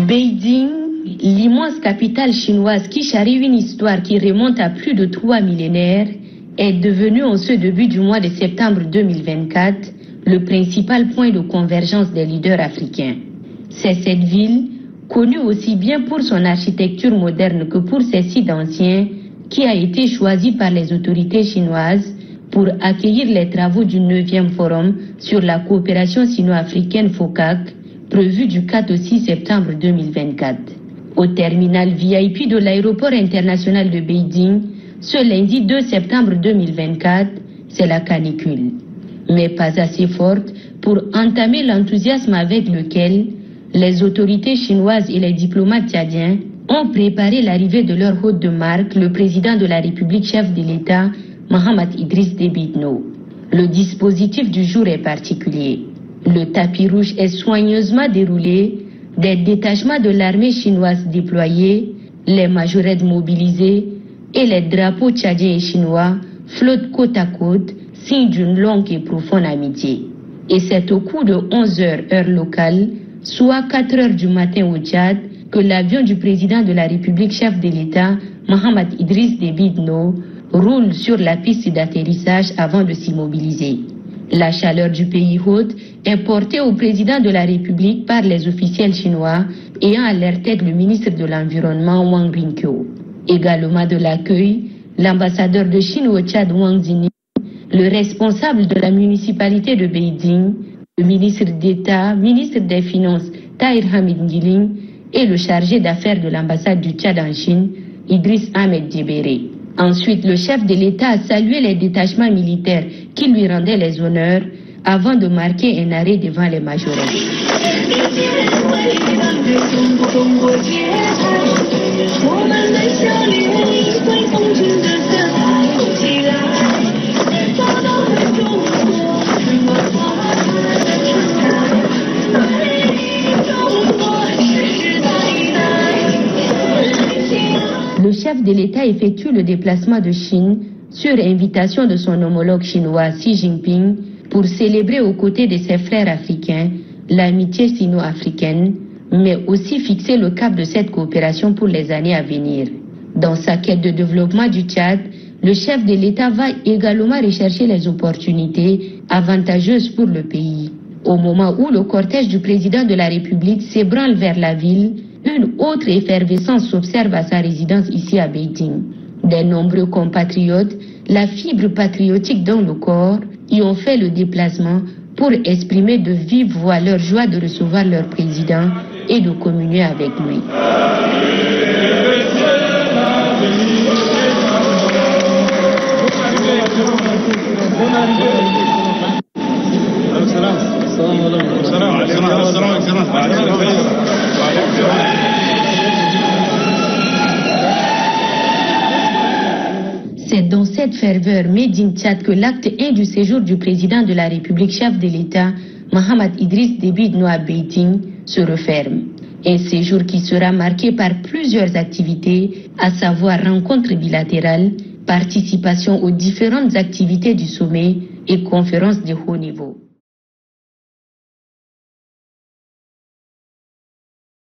Beijing, l'immense capitale chinoise qui charrie une histoire qui remonte à plus de 3 millénaires, est devenue en ce début du mois de septembre 2024 le principal point de convergence des leaders africains. C'est cette ville, connue aussi bien pour son architecture moderne que pour ses sites anciens, qui a été choisie par les autorités chinoises pour accueillir les travaux du 9e forum sur la coopération sino-africaine FOCAC, prévu du 4 au 6 septembre 2024. Au terminal VIP de l'aéroport international de Beijing, ce lundi 2 septembre 2024, c'est la canicule. Mais pas assez forte pour entamer l'enthousiasme avec lequel les autorités chinoises et les diplomates tchadiens ont préparé l'arrivée de leur hôte de marque, le président de la République, chef de l'État, Mahamat Idriss Déby Itno. Le dispositif du jour est particulier. Le tapis rouge est soigneusement déroulé, des détachements de l'armée chinoise déployés, les majorettes mobilisées et les drapeaux tchadiens et chinois flottent côte à côte, signe d'une longue et profonde amitié. Et c'est au coup de 11 heures heure locale, soit 4 heures du matin au Tchad, que l'avion du président de la République, chef de l'État, Mahamat Idriss Déby Itno, roule sur la piste d'atterrissage avant de s'immobiliser. La chaleur du pays hôte est portée au président de la République par les officiels chinois ayant à leur tête le ministre de l'Environnement Wang Binkyo. Également de l'accueil, l'ambassadeur de Chine au Tchad Wang Zini, le responsable de la municipalité de Beijing, le ministre d'État, ministre des Finances Tahir Hamid Ngiling et le chargé d'affaires de l'ambassade du Tchad en Chine, Idriss Ahmed Djebere. Ensuite, le chef de l'État a salué les détachements militaires qui lui rendaient les honneurs avant de marquer un arrêt devant les majorettes. Le chef de l'État effectue le déplacement de Chine sur invitation de son homologue chinois Xi Jinping pour célébrer aux côtés de ses frères africains l'amitié sino-africaine, mais aussi fixer le cap de cette coopération pour les années à venir. Dans sa quête de développement du Tchad, le chef de l'État va également rechercher les opportunités avantageuses pour le pays. Au moment où le cortège du président de la République s'ébranle vers la ville, une autre effervescence s'observe à sa résidence ici à Beijing. Des nombreux compatriotes, la fibre patriotique dans le corps, y ont fait le déplacement pour exprimer de vive voix leur joie de recevoir leur président et de communier avec lui. C'est dans cette ferveur made in Tchad que l'acte 1 du séjour du président de la République, chef de l'État, Mahamat Idriss Déby Itno à Beijing, se referme. Un séjour qui sera marqué par plusieurs activités, à savoir rencontres bilatérales, participation aux différentes activités du sommet et conférences de haut niveau.